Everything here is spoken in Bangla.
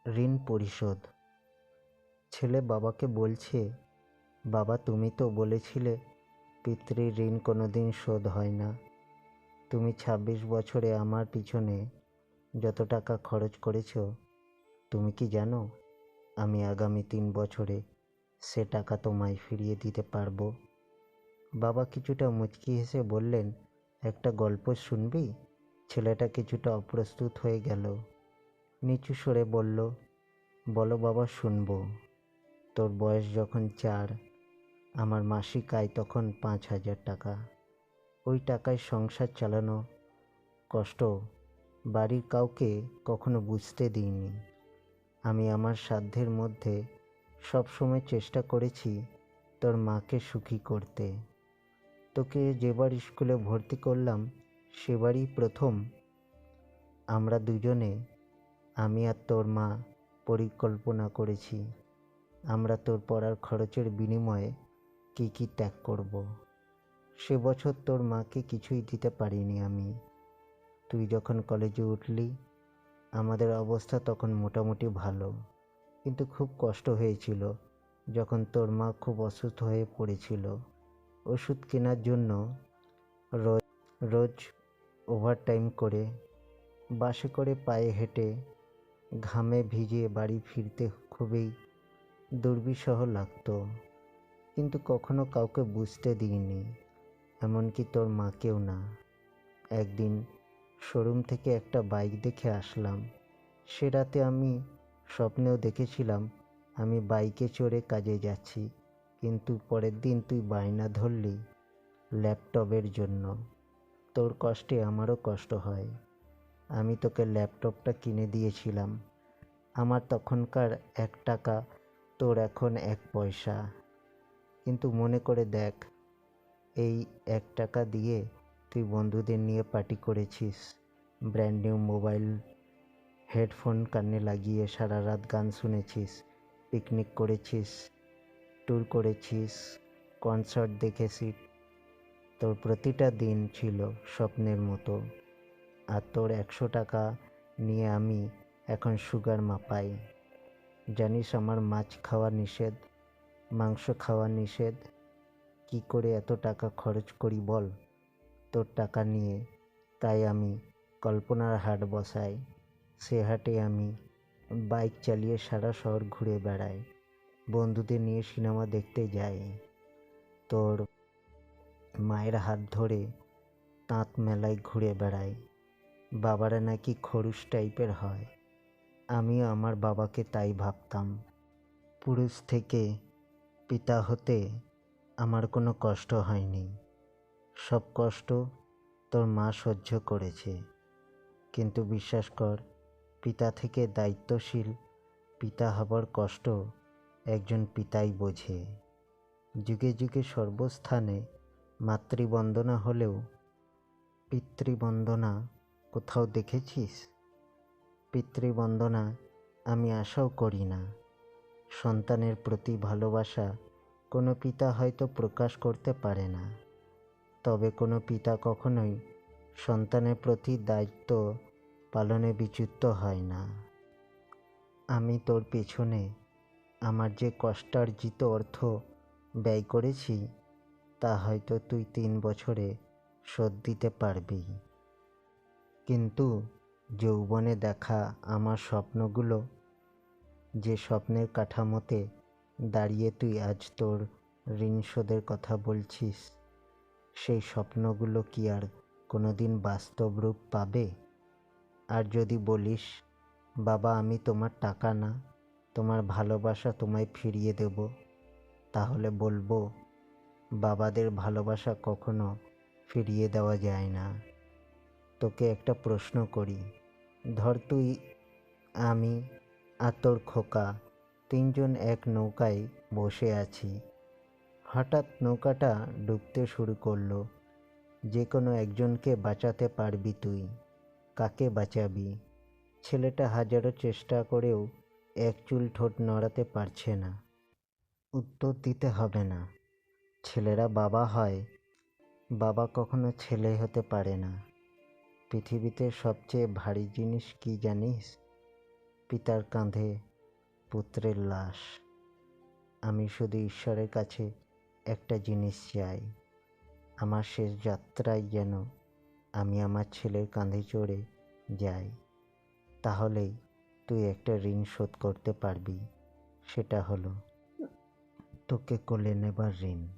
ঋণ পরিশোধ। ছেলে বাবাকে বলছে, বাবা তুমি তো বলেছিলে পিতৃ ঋণ কোনোদিন শোধ হয় না। তুমি ২৬ বছরে আমার পিছনে যত টাকা খরচ করেছ, তুমি কি জানো আমি আগামী ৩ বছরে সে টাকা তোমায় ফিরিয়ে দিতে পারবো? বাবা কিছুটা মুচকি হেসে বললেন, একটা গল্প শুনবি? ছেলেটা কিছুটা অপ্রস্তুত হয়ে গেল। নিচু স্বরে বলল, বলো বাবা, শুনবো। তোর বয়স যখন ৪, আমার মাসিক আয় তখন ৫,০০০ টাকা। ওই টাকায় সংসার চালানো কষ্ট বাড়ির কাউকে কখনো বুঝতে দিইনি। আমি আমার সাধ্যের মধ্যে সবসময় চেষ্টা করেছি তোর মাকে সুখী করতে। তোকে যেবার স্কুলে ভর্তি করলাম সেবারই প্রথম আমরা দুজনে, আমি আর তোর মা, পরিকল্পনা করেছি আমরা তোর পড়ার খরচের বিনিময়ে কী কী ত্যাগ করব। সে বছর তোর মাকে কিছুই দিতে পারিনি আমি। তুই যখন কলেজে উঠলি আমাদের অবস্থা তখন মোটামুটি ভালো, কিন্তু খুব কষ্ট হয়েছিল যখন তোর মা খুব অসুস্থ হয়ে পড়েছিল। ওষুধ কেনার জন্য রোজ রোজ ওভারটাইম করে, বাসে করে, পায়ে হেঁটে, ঘামে ভিজে বাড়ি ফিরতে খুবই দুর্বিষহ লাগতো, কিন্তু কখনো কাউকে বুঝতে দিইনি, এমনকি তোর মাকেও না। একদিন শোরুম থেকে একটা বাইক দেখে আসলাম। সে রাতে আমি স্বপ্নেও দেখেছিলাম আমি বাইকে চড়ে কাজে যাচ্ছি, কিন্তু পরের দিন তুই বায়না ধরলি ল্যাপটপের জন্য। তোর কষ্টে আমারও কষ্ট হয়। আমি তোকে ল্যাপটপটা কিনে দিয়েছিলাম। আমার তখনকার ১ টাকা, তোর এখন ১ পয়সা। কিন্তু মনে করে দেখ, এই ১ টাকা দিয়ে তুই বন্ধুদের নিয়ে পার্টি করেছিস, ব্র্যান্ড নিউ মোবাইল, হেডফোন কানে লাগিয়ে সারা রাত গান শুনেছিস, পিকনিক করেছিস, ট্যুর করেছিস, কনসার্ট দেখেছিস। তোর প্রতিটা দিন ছিল স্বপ্নের মতো। আর তোর ১০০ টাকা নিয়ে আমি এখন সুগার মাপাই। জানিস আমার মাছ খাওয়া নিষেধ, মাংস খাওয়া নিষেধ। কি করে এত টাকা খরচ করি বল তোর টাকা নিয়ে? তাই আমি কল্পনার হাট বসাই। সে হাটে আমি বাইক চালিয়ে সারা শহর ঘুরে বেড়াই, বন্ধুদের নিয়ে সিনেমা দেখতে যাই, তোর মায়ের হাত ধরে তাঁত মেলায় ঘুরে বেড়াই। বাবারা নাকি খরুশ টাইপের হয়, আমিও আমার বাবাকে তাই ভাবতাম। পুরুষ থেকে পিতা হতে আমার কোনো কষ্ট হয়নি। সব কষ্ট তোর মা সহ্য করেছে, কিন্তু বিশ্বাস কর, পিতা থেকে দায়িত্বশীল পিতা হবার কষ্ট একজন পিতাই বোঝে। যুগে যুগে সর্বস্থানে মাতৃবন্দনা হলেও পিতৃবন্দনা কোথাও দেখেছিস? পিতৃবন্দনা আমি আশাও করি না। সন্তানের প্রতি ভালোবাসা কোনো পিতা হয়তো প্রকাশ করতে পারে না, তবে কোনো পিতা কখনোই সন্তানের প্রতি দায়িত্ব পালনে বিচ্যুত হয় না। আমি তোর পেছনে আমার যে কষ্টার্জিত অর্থ ব্যয় করেছি তা হয়তো তুই ৩ বছরে শোধ দিতে পারবি, কিন্তু যৌবনে দেখা আমার স্বপ্নগুলো, যে স্বপ্নের কাঠামোতে দাঁড়িয়ে তুই আজ তোর ঋণ শোধের কথা বলছিস, সেই স্বপ্নগুলো কি আর কোনোদিন বাস্তব রূপ পাবে? আর যদি বলিস, বাবা আমি তোমার টাকা না, তোমার ভালোবাসা তোমায় ফিরিয়ে দেব, তাহলে বলবো, বাবাদের ভালোবাসা কখনো ফিরিয়ে দেওয়া যায় না। তোকে একটা প্রশ্ন করি, ধর তুই, আমি আর তোর খোকা ৩ জন এক নৌকায় বসে আছি। হঠাৎ নৌকাটা ডুবতে শুরু করলো। যে কোনো একজনকে বাঁচাতে পারবি তুই, কাকে বাঁচাবি? ছেলেটা হাজারো চেষ্টা করেও এক চুল ঠোঁট নড়াতে পারছে না। উত্তর দিতে হবে না। ছেলেরা বাবা হয়, বাবা কখনো ছেলে হতে পারে না। পৃথিবীতে সবচেয়ে ভারী জিনিস কি জানিস? পিতার কাঁধে পুত্রের লাশ। আমি শুধু ঈশ্বরের কাছে একটা জিনিস চাই, আমার শেষ যাত্রায় যেন আমি আমার ছেলের কাঁধে চড়ে যাই। তাহলেই তুই একটা ঋণ শোধ করতে পারবি, সেটা হলো তোকে কোলে নেবার ঋণ।